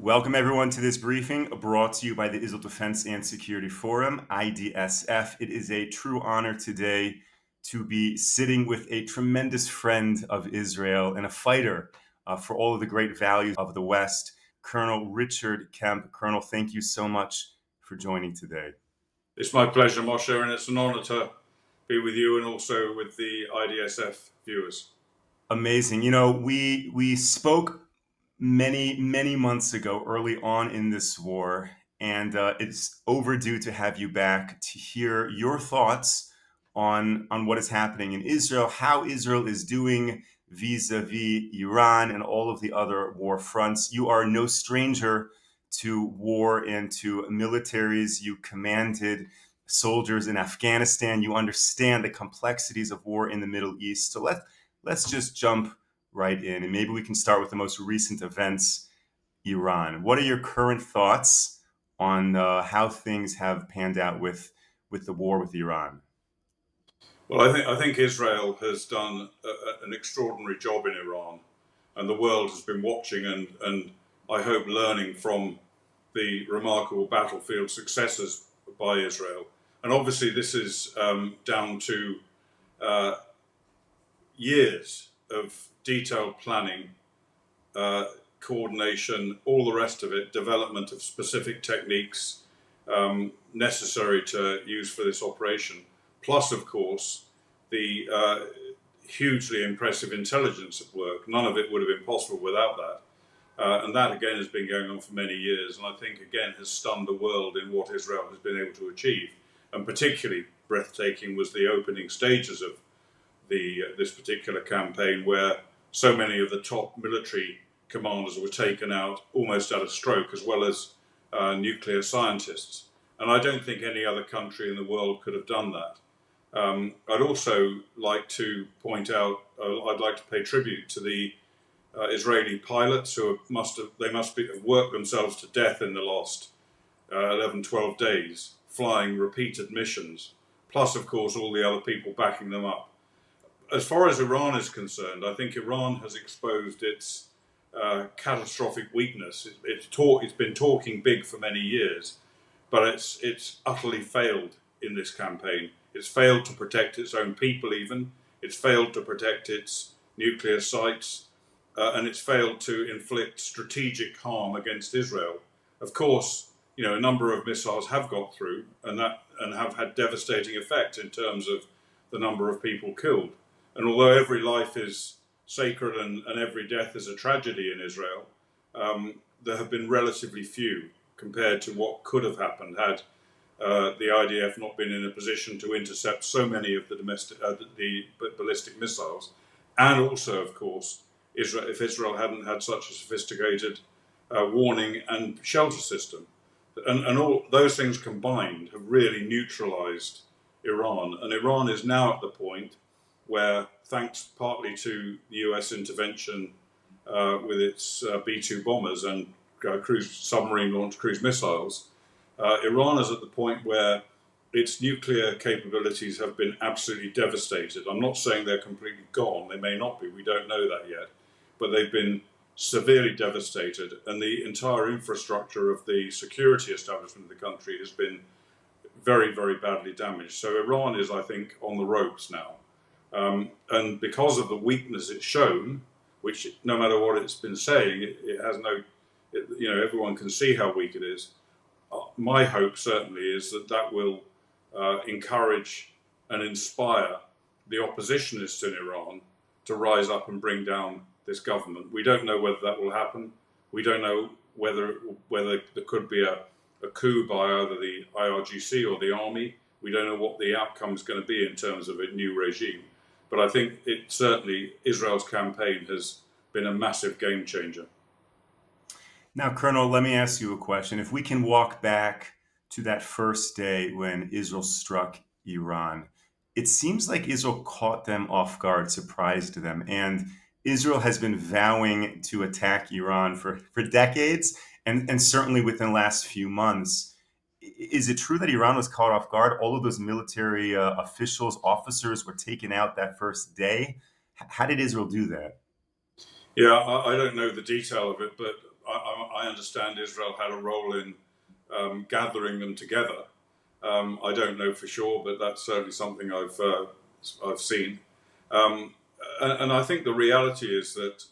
Welcome, everyone, to this briefing brought to you by the Israel Defense and Security Forum, IDSF. It is a true honor today to be sitting with a tremendous friend of Israel and a fighter for all of the great values of the West, Colonel Richard Kemp. Colonel, thank you so much for joining today. It's my pleasure, Moshe, and it's an honor to be with you and also with the IDSF viewers. Amazing. You know, we spoke many months ago, early on in this war, and it's overdue to have you back to hear your thoughts on what is happening in Israel, how Israel is doing vis-a-vis Iran and all of the other war fronts. You are no stranger to war and to militaries. You commanded soldiers in Afghanistan. You understand the complexities of war in the Middle East. So let's just jump right in, and maybe we can start with the most recent events, Iran. What are your current thoughts on how things have panned out with the war with Iran? Well, I think Israel has done an extraordinary job in Iran, and the world has been watching and I hope learning from the remarkable battlefield successes by Israel. And obviously, this is down to years of detailed planning, coordination, all the rest of it, development of specific techniques necessary to use for this operation. Plus, of course, the hugely impressive intelligence at work. None of it would have been possible without that. And that, again, has been going on for many years. And I think, again, has stunned the world in what Israel has been able to achieve. And particularly breathtaking was the opening stages of this particular campaign, where so many of the top military commanders were taken out almost at a stroke, as well as nuclear scientists. And I don't think any other country in the world could have done that. I'd also like to point out, I'd like to pay tribute to the Israeli pilots who must have worked themselves to death in the last 11, 12 days, flying repeated missions, plus, of course, all the other people backing them up. As far as Iran is concerned, I think Iran has exposed its catastrophic weakness. It's been talking big for many years, but it's utterly failed in this campaign. It's failed to protect its own people even. It's failed to protect its nuclear sites, and it's failed to inflict strategic harm against Israel. Of course, a number of missiles have got through and have had devastating effect in terms of the number of people killed. And although every life is sacred and every death is a tragedy in Israel, there have been relatively few compared to what could have happened had the IDF not been in a position to intercept so many of the ballistic missiles. And also, of course, if Israel hadn't had such a sophisticated warning and shelter system. And all those things combined have really neutralized Iran. And Iran is now at the point where, thanks partly to the US intervention with its B-2 bombers and submarine-launched cruise missiles, Iran is at the point where its nuclear capabilities have been absolutely devastated. I'm not saying they're completely gone. They may not be. We don't know that yet. But they've been severely devastated, and the entire infrastructure of the security establishment of the country has been very, very badly damaged. So Iran is, I think, on the ropes now. And because of the weakness it's shown, which no matter what it's been saying, it has everyone can see how weak it is. My hope certainly is that will encourage and inspire the oppositionists in Iran to rise up and bring down this government. We don't know whether that will happen. We don't know whether there could be a coup by either the IRGC or the army. We don't know what the outcome is going to be in terms of a new regime. But I think Israel's campaign has been a massive game changer. Now, Colonel, let me ask you a question. If we can walk back to that first day when Israel struck Iran, it seems like Israel caught them off guard, surprised them. And Israel has been vowing to attack Iran for decades, and certainly within the last few months. Is it true that Iran was caught off guard? All of those military officials, officers were taken out that first day. How did Israel do that? Yeah, I don't know the detail of it, but I understand Israel had a role in gathering them together. I don't know for sure, but that's certainly something I've seen. Um, and I think the reality is that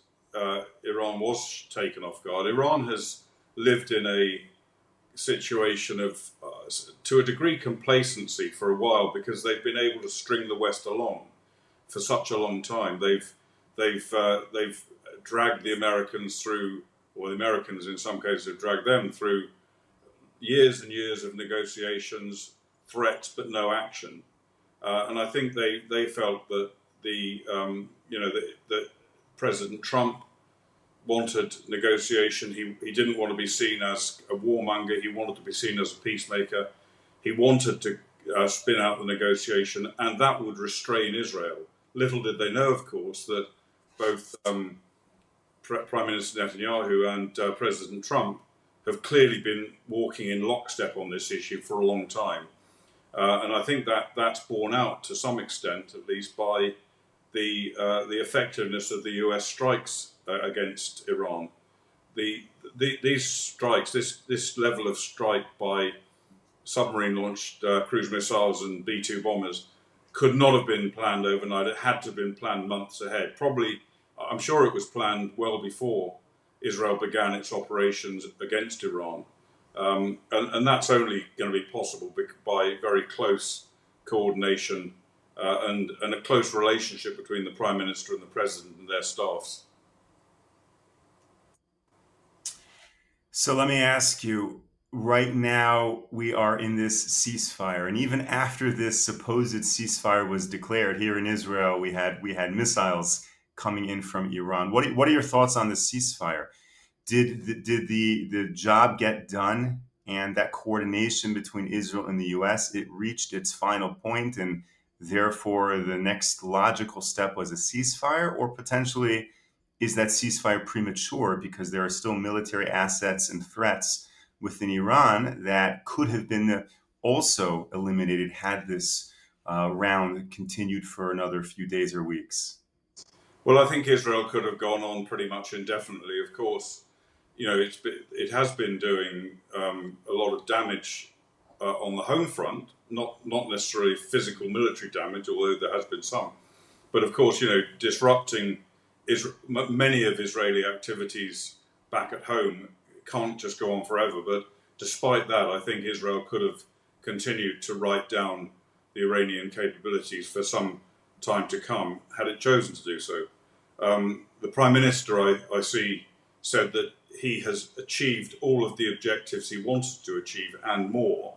Iran was taken off guard. Iran has lived in a situation of, to a degree, complacency for a while because they've been able to string the West along for such a long time. They've dragged the Americans through, or the Americans in some cases have dragged them through years and years of negotiations, threats, but no action. And I think they felt that that President Trump wanted negotiation. He didn't want to be seen as a warmonger. He wanted to be seen as a peacemaker. He wanted to spin out the negotiation, and that would restrain Israel. Little did they know, of course, that both Prime Minister Netanyahu and President Trump have clearly been walking in lockstep on this issue for a long time. And I think that that's borne out to some extent, at least, by the effectiveness of the US strikes against Iran. These strikes, this level of strike by submarine-launched cruise missiles and B-2 bombers, could not have been planned overnight. It had to have been planned months ahead. Probably, I'm sure it was planned well before Israel began its operations against Iran. And that's only going to be possible by very close coordination and a close relationship between the Prime Minister and the President and their staffs. So let me ask you, right now we are in this ceasefire, and even after this supposed ceasefire was declared here in Israel, we had missiles coming in from Iran. What are your thoughts on the ceasefire? Did the job get done, and that coordination between Israel and the US, it reached its final point, and therefore the next logical step was a ceasefire? Or potentially is that ceasefire premature because there are still military assets and threats within Iran that could have been also eliminated had this round continued for another few days or weeks? Well, I think Israel could have gone on pretty much indefinitely. Of course, it has been doing a lot of damage on the home front, not necessarily physical military damage, although there has been some. But of course, disrupting many of Israeli activities back at home can't just go on forever. But despite that, I think Israel could have continued to write down the Iranian capabilities for some time to come had it chosen to do so. The Prime Minister, I see, said that he has achieved all of the objectives he wanted to achieve and more,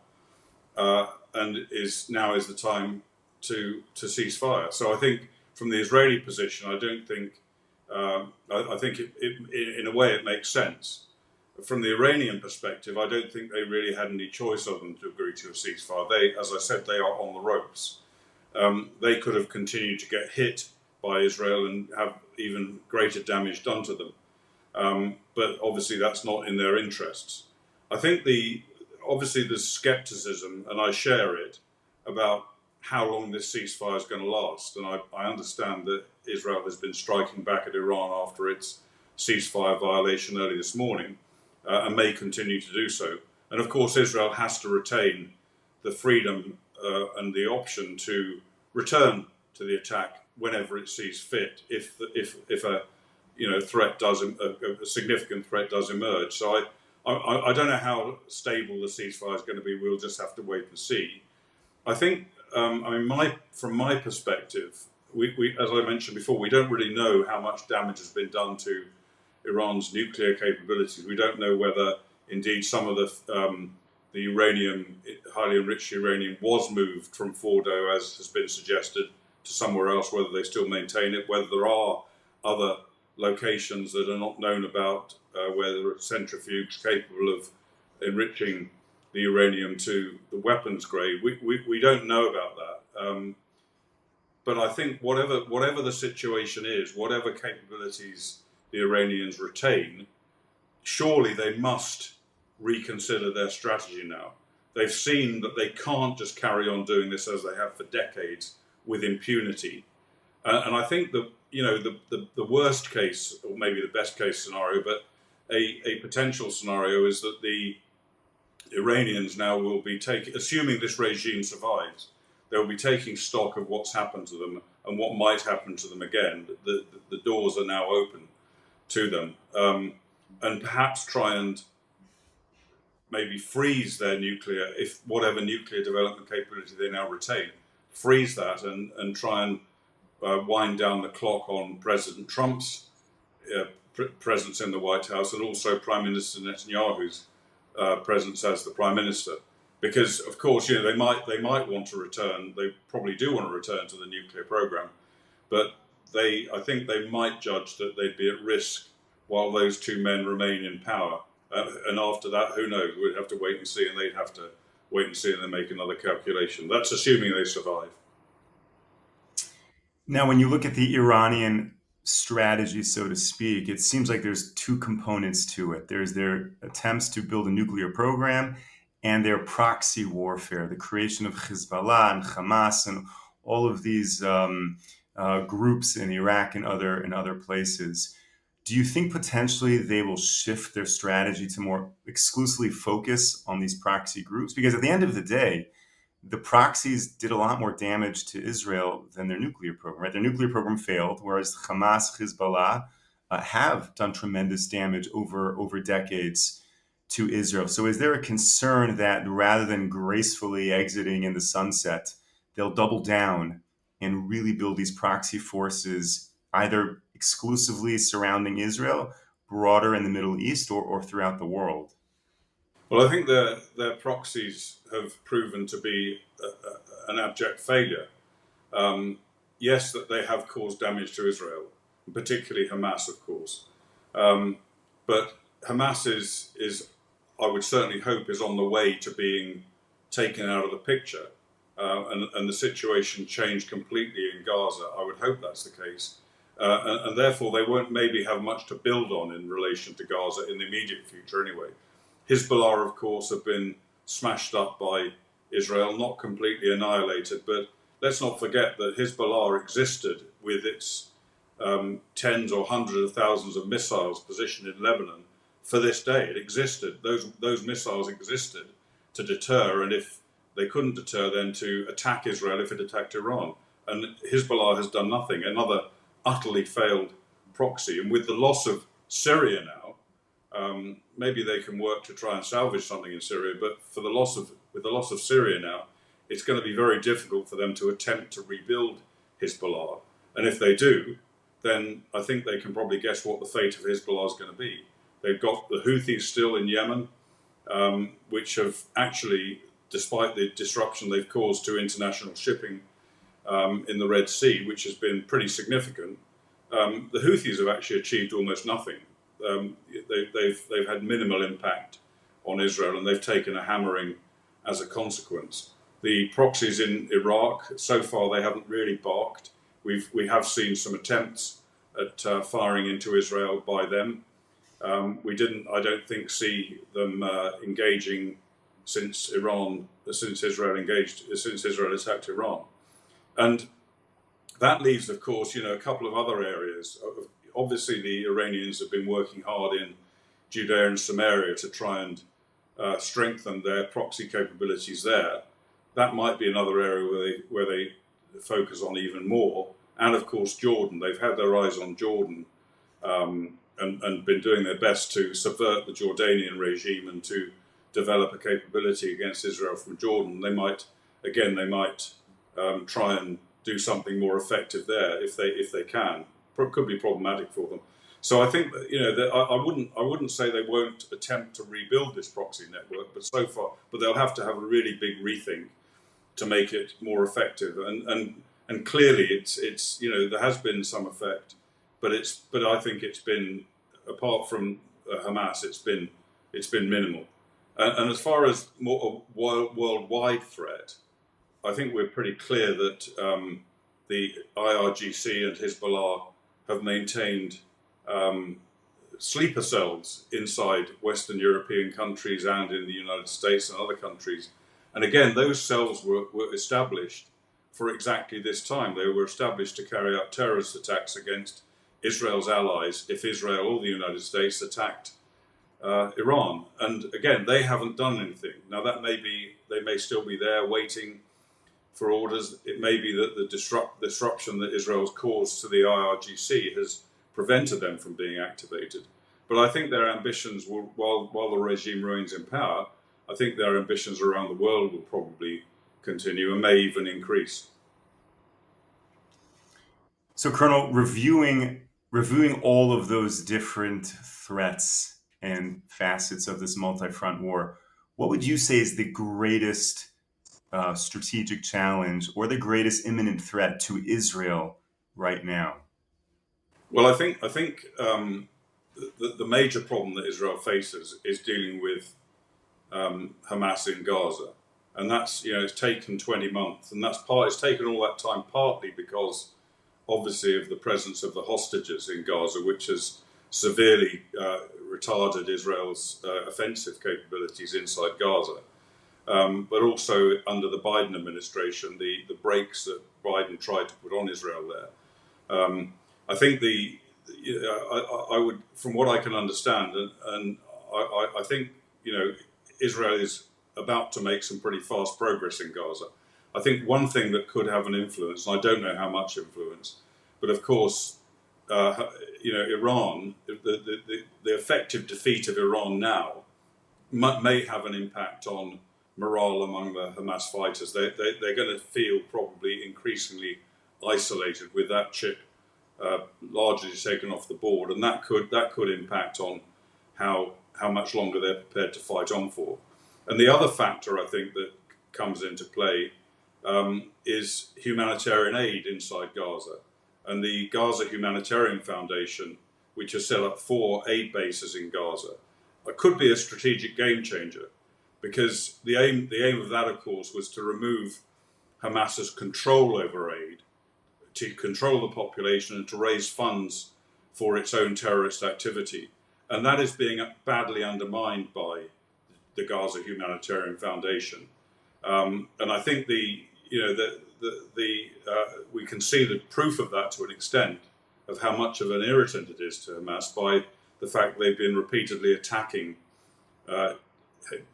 and now is the time to cease fire. So I think from the Israeli position, I don't think I think in a way it makes sense. From the Iranian perspective, I don't think they really had any choice other than to agree to a ceasefire. As I said, they are on the ropes. They could have continued to get hit by Israel and have even greater damage done to them. But obviously that's not in their interests. I think obviously there's skepticism, and I share it, about how long this ceasefire is going to last. And I understand that Israel has been striking back at Iran after its ceasefire violation early this morning, and may continue to do so. And of course, Israel has to retain the freedom and the option to return to the attack whenever it sees fit, if a threat a significant threat does emerge. So I don't know how stable the ceasefire is going to be. We'll just have to wait and see. I think from my perspective, we as I mentioned before, we don't really know how much damage has been done to Iran's nuclear capabilities. We don't know whether indeed some of the uranium, highly enriched uranium, was moved from Fordo, as has been suggested, to somewhere else, whether they still maintain it, whether there are other locations that are not known about, where there are centrifuges capable of enriching the uranium to the weapons grade. We don't know about that. But I think whatever the situation is, whatever capabilities the Iranians retain, surely they must reconsider their strategy now. They've seen that they can't just carry on doing this as they have for decades with impunity. And I think the worst case, or maybe the best case scenario, but a potential scenario is that the Iranians now will be taking, assuming this regime survives, they'll be taking stock of what's happened to them and what might happen to them again. The doors are now open to them, and perhaps try and maybe freeze their nuclear, if whatever nuclear development capability they now retain, freeze that and try and wind down the clock on President Trump's presence in the White House, and also Prime Minister Netanyahu's presence as the Prime Minister. Because of course, they might want to return. They probably do want to return to the nuclear program, but I think they might judge that they'd be at risk while those two men remain in power. And after that, who knows? We'd have to wait and see, and they'd have to wait and see and then make another calculation. That's assuming they survive. Now, when you look at the Iranian strategy, so to speak, it seems like there's two components to it. There's their attempts to build a nuclear program and their proxy warfare, the creation of Hezbollah and Hamas and all of these groups in Iraq and other places. Do you think potentially they will shift their strategy to more exclusively focus on these proxy groups? Because at the end of the day, the proxies did a lot more damage to Israel than their nuclear program. Right? Their nuclear program failed, whereas Hamas, Hezbollah have done tremendous damage over decades to Israel. So is there a concern that rather than gracefully exiting in the sunset, they'll double down and really build these proxy forces either exclusively surrounding Israel, broader in the Middle East, or throughout the world? Well, I think their proxies have proven to be an abject failure. Yes, that they have caused damage to Israel, particularly Hamas, of course. But Hamas is, I would certainly hope, is on the way to being taken out of the picture, and the situation changed completely in Gaza. I would hope that's the case. And therefore, they won't maybe have much to build on in relation to Gaza in the immediate future anyway. Hezbollah, of course, have been smashed up by Israel, not completely annihilated, but let's not forget that Hezbollah existed with its tens or hundreds of thousands of missiles positioned in Lebanon for this day. It existed. Those missiles existed to deter, and if they couldn't deter, then to attack Israel if it attacked Iran. And Hezbollah has done nothing. Another utterly failed proxy. And with the loss of Syria now, maybe they can work to try and salvage something in Syria. But with the loss of Syria now, it's going to be very difficult for them to attempt to rebuild Hezbollah. And if they do, then I think they can probably guess what the fate of Hezbollah is going to be. They've got the Houthis still in Yemen, which have actually, despite the disruption they've caused to international shipping in the Red Sea, which has been pretty significant, the Houthis have actually achieved almost nothing. They've had minimal impact on Israel, and they've taken a hammering as a consequence. The proxies in Iraq, so far they haven't really barked. We have seen some attempts at firing into Israel by them. We didn't, I don't think, see them engaging since Israel attacked Iran. And that leaves, of course, a couple of other areas. Obviously, the Iranians have been working hard in Judea and Samaria to try and strengthen their proxy capabilities there. That might be another area where they focus on even more. And of course, Jordan. They've had their eyes on Jordan and been doing their best to subvert the Jordanian regime and to develop a capability against Israel from Jordan. They might try and do something more effective there if they can. Could be problematic for them. So I think that, I wouldn't say they won't attempt to rebuild this proxy network, but they'll have to have a really big rethink to make it more effective. And clearly it's there has been some effect, but I think it's been, apart from Hamas, it's been minimal. And as far as more a worldwide threat, I think we're pretty clear that the IRGC and Hezbollah have maintained sleeper cells inside Western European countries and in the United States and other countries. And again, those cells were established for exactly this time. They were established to carry out terrorist attacks against Israel's allies if Israel or the United States attacked Iran. And again, they haven't done anything. Now that may be, they may still be there waiting for orders. It may be that the disruption that Israel's caused to the IRGC has prevented them from being activated. But I think their ambitions will, while the regime remains in power, I think their ambitions around the world will probably continue and may even increase. So, Colonel, reviewing all of those different threats and facets of this multi-front war, what would you say is the greatest strategic challenge or the greatest imminent threat to Israel right now? Well, I think the major problem that Israel faces is dealing with Hamas in Gaza, and that's, it's taken 20 months, and it's taken all that time partly because obviously of the presence of the hostages in Gaza, which has severely retarded Israel's offensive capabilities inside Gaza. But also under the Biden administration, the brakes that Biden tried to put on Israel there. I think I would, from what I can understand, and I think Israel is about to make some pretty fast progress in Gaza. I think one thing that could have an influence, and I don't know how much influence, but of course, Iran, the effective defeat of Iran now may have an impact on morale among the Hamas fighters. They're going to feel probably increasingly isolated with that chip largely taken off the board, and that could impact on how much longer they're prepared to fight on for. And the other factor I think that comes into play is humanitarian aid inside Gaza. And the Gaza Humanitarian Foundation, which has set up 4 aid bases in Gaza, could be a strategic game changer, because the aim of that, of course, was to remove Hamas's control over aid, to control the population and to raise funds for its own terrorist activity. And that is being badly undermined by the Gaza Humanitarian Foundation. And I think we can see the proof of that to an extent of how much of an irritant it is to Hamas by the fact they've been repeatedly attacking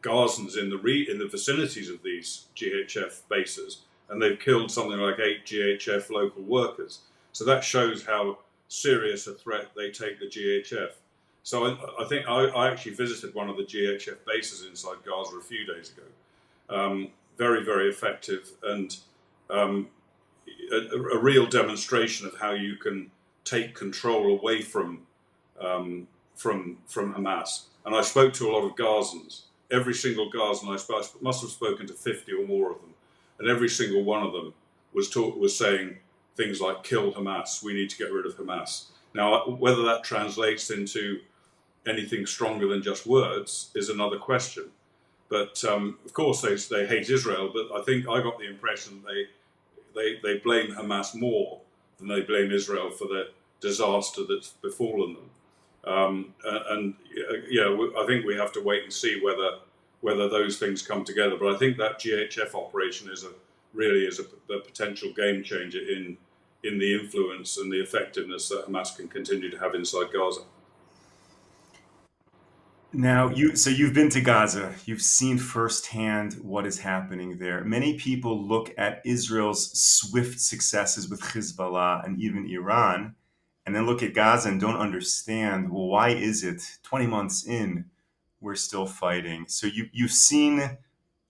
Gazans in the vicinities of these GHF bases, and they've killed something like 8 GHF local workers. So that shows how serious a threat they take the GHF. So I think I actually visited one of the GHF bases inside Gaza a few days ago. Very, very effective, and a real demonstration of how you can take control away from Hamas. And I spoke to a lot of Gazans. Every single Gazan I must have spoken to 50 or more of them, and every single one of them was saying things like "kill Hamas," "we need to get rid of Hamas." Now, whether that translates into anything stronger than just words is another question. But of course, they hate Israel. But I think I got the impression they blame Hamas more than they blame Israel for the disaster that's befallen them. I think we have to wait and see whether those things come together. But I think that GHF operation really is a potential game changer in the influence and the effectiveness that Hamas can continue to have inside Gaza. Now, you've been to Gaza. You've seen firsthand what is happening there. Many people look at Israel's swift successes with Hezbollah and even Iran, and then look at Gaza and don't understand, well, why is it 20 months in we're still fighting? So you've seen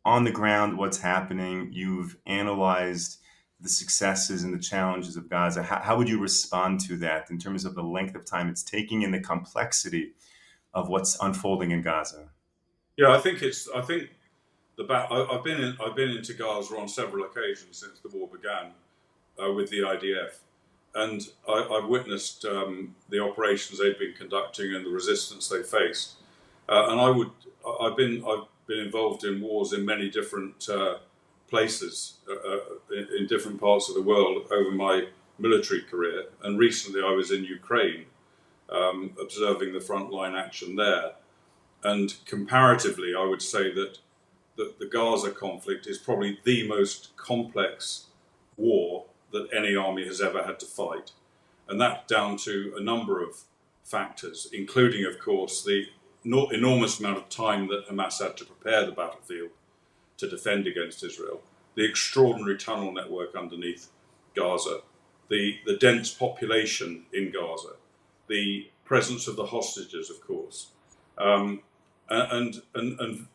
on the ground what's happening. You've analyzed the successes and the challenges of Gaza. How would you respond to that in terms of the length of time it's taking and the complexity of what's unfolding in Gaza? Yeah, I think I've been into Gaza on several occasions since the war began with the IDF, and I've witnessed the operations they've been conducting and the resistance they faced. I've been involved in wars in many different places in different parts of the world over my military career, and recently I was in Ukraine observing the frontline action there. And comparatively, I would say that the Gaza conflict is probably the most complex war that any army has ever had to fight. And that's down to a number of factors, including, of course, the enormous amount of time that Hamas had to prepare the battlefield to defend against Israel, the extraordinary tunnel network underneath Gaza, the dense population in Gaza, the presence of the hostages, of course, um, and the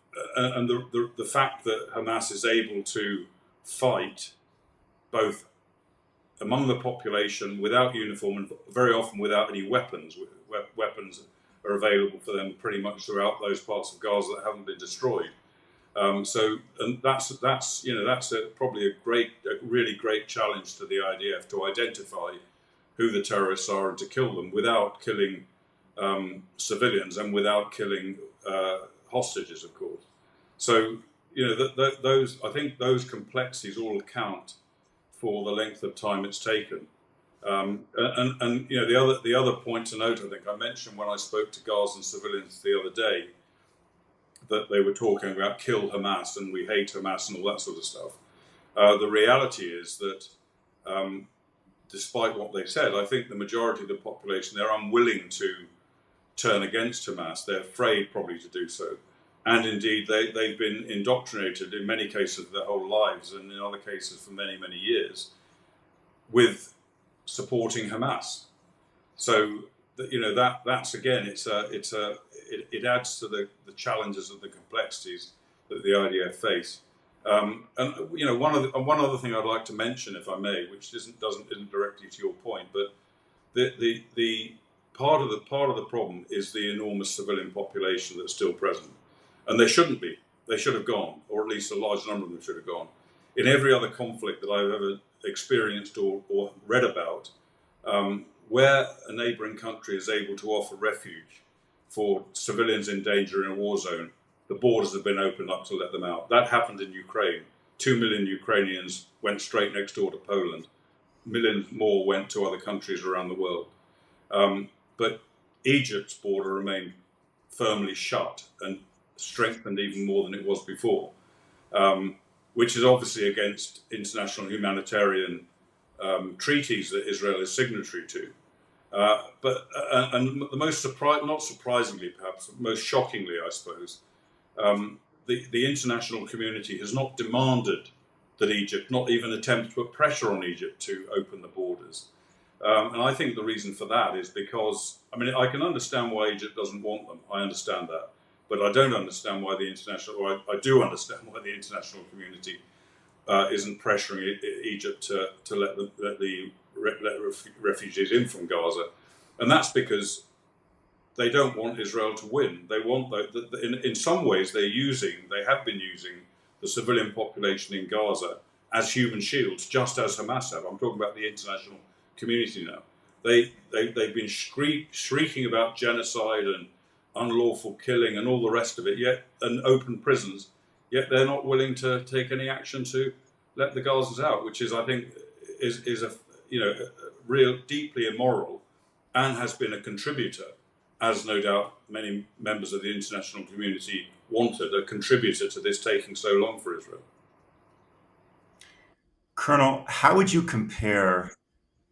fact that Hamas is able to fight both among the population without uniform and very often without any weapons. Weapons are available for them pretty much throughout those parts of Gaza that haven't been destroyed. And that's probably a really great challenge to the IDF to identify who the terrorists are and to kill them without killing civilians and without killing hostages, of course. So those I think those complexities all account for the length of time it's taken. And the other point to note, I think I mentioned when I spoke to Gazan civilians the other day, that they were talking about kill Hamas and we hate Hamas and all that sort of stuff. The reality is that despite what they said, I think the majority of the population, they're unwilling to turn against Hamas. They're afraid probably to do so. And indeed, they've been indoctrinated in many cases their whole lives, and in other cases for many, many years, with supporting Hamas. So that's again, it adds to the challenges and the complexities that the IDF face. And one other thing I'd like to mention, if I may, which isn't directly to your point, but the part of the problem is the enormous civilian population that's still present. And they shouldn't be. They should have gone, or at least a large number of them should have gone. In every other conflict that I've ever experienced or read about, where a neighbouring country is able to offer refuge for civilians in danger in a war zone, the borders have been opened up to let them out. That happened in Ukraine. 2 million Ukrainians went straight next door to Poland. Millions more went to other countries around the world. But Egypt's border remained firmly shut and strengthened even more than it was before, which is obviously against international humanitarian treaties that Israel is signatory to. And the most not surprisingly, perhaps most shockingly, I suppose, the international community has not demanded that Egypt, not even attempt to put pressure on Egypt to open the borders. And I think the reason for that is because, I can understand why Egypt doesn't want them. I understand that. But I don't understand why I do understand why the international community isn't pressuring Egypt to let the refugees in from Gaza. And that's because they don't want Israel to win. They want, in some ways, they have been using the civilian population in Gaza as human shields, just as Hamas have. I'm talking about the international community now. They've been shrieking about genocide and unlawful killing and all the rest of it, and open prisons, yet they're not willing to take any action to let the Gazans out, which is, I think, is a real deeply immoral, and has been a contributor, as no doubt many members of the international community wanted, a contributor to this taking so long for Israel. Colonel, how would you compare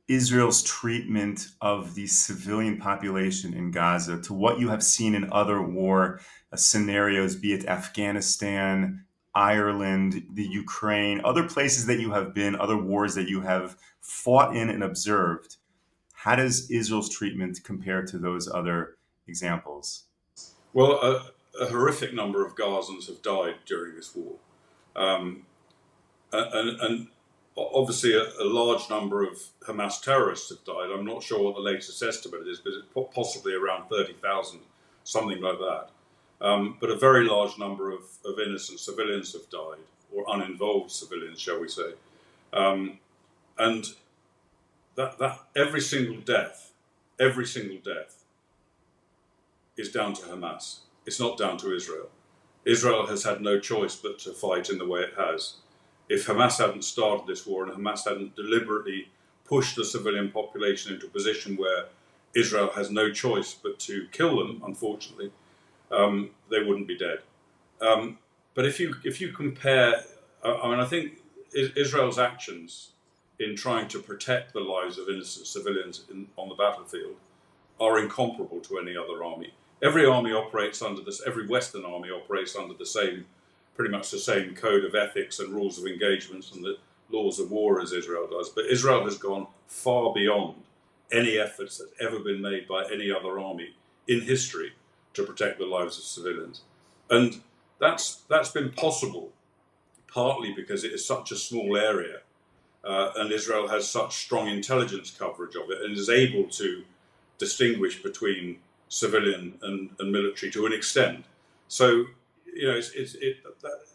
Israel's treatment of the civilian population in Gaza to what you have seen in other war scenarios, be it Afghanistan, Ireland, the Ukraine, other places that you have been, other wars that you have fought in and observed? How does Israel's treatment compare to those other examples? Well, a horrific number of Gazans have died during this war. And obviously a large number of Hamas terrorists have died. I'm not sure what the latest estimate is, but it's possibly around 30,000, something like that. But a very large number of innocent civilians have died, or uninvolved civilians, shall we say. And that every single death is down to Hamas. It's not down to Israel. Israel has had no choice but to fight in the way it has. If Hamas hadn't started this war and Hamas hadn't deliberately pushed the civilian population into a position where Israel has no choice but to kill them, unfortunately, they wouldn't be dead. But if you compare, I think Israel's actions in trying to protect the lives of innocent civilians on the battlefield are incomparable to any other army. Every army operates under this. Every Western army operates under the same, pretty much the same code of ethics and rules of engagements and the laws of war as Israel does. But Israel has gone far beyond any efforts that's ever been made by any other army in history to protect the lives of civilians, and that's been possible partly because it is such a small area, and Israel has such strong intelligence coverage of it and is able to distinguish between civilian and military to an extent. So,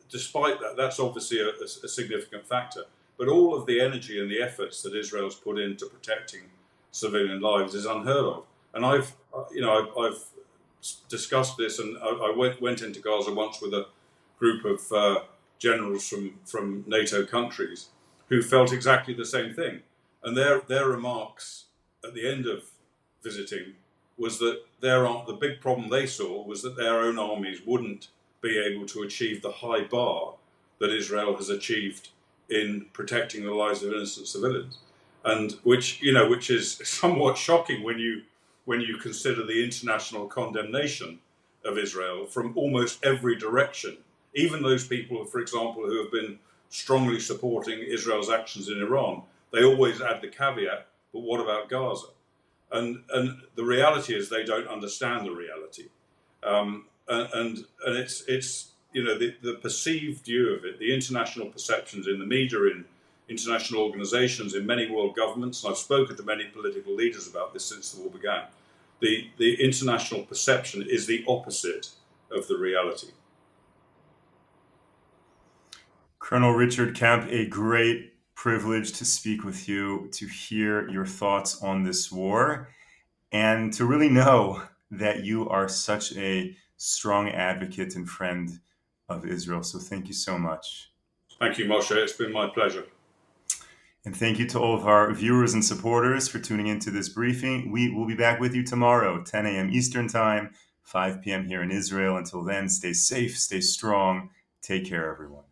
despite that, that's obviously a significant factor. But all of the energy and the efforts that Israel's put into protecting civilian lives is unheard of. And I've discussed this, and I went into Gaza once with a group of generals from NATO countries who felt exactly the same thing. And their remarks at the end of visiting was that the big problem they saw was that their own armies wouldn't be able to achieve the high bar that Israel has achieved in protecting the lives of innocent civilians, and which is somewhat shocking when you consider the international condemnation of Israel from almost every direction. Even those people, for example, who have been strongly supporting Israel's actions in Iran, they always add the caveat, but what about Gaza? And the reality is they don't understand the reality, and it's the perceived view of it, the international perceptions in the media, in international organizations, in many world governments, and I've spoken to many political leaders about this since the war began. The international perception is the opposite of the reality. Colonel Richard Kemp, a great privilege to speak with you, to hear your thoughts on this war, and to really know that you are such a strong advocate and friend of Israel. So thank you so much. Thank you, Moshe. It's been my pleasure. And thank you to all of our viewers and supporters for tuning into this briefing. We will be back with you tomorrow, 10 a.m. Eastern Time, 5 p.m. here in Israel. Until then, stay safe, stay strong. Take care, everyone.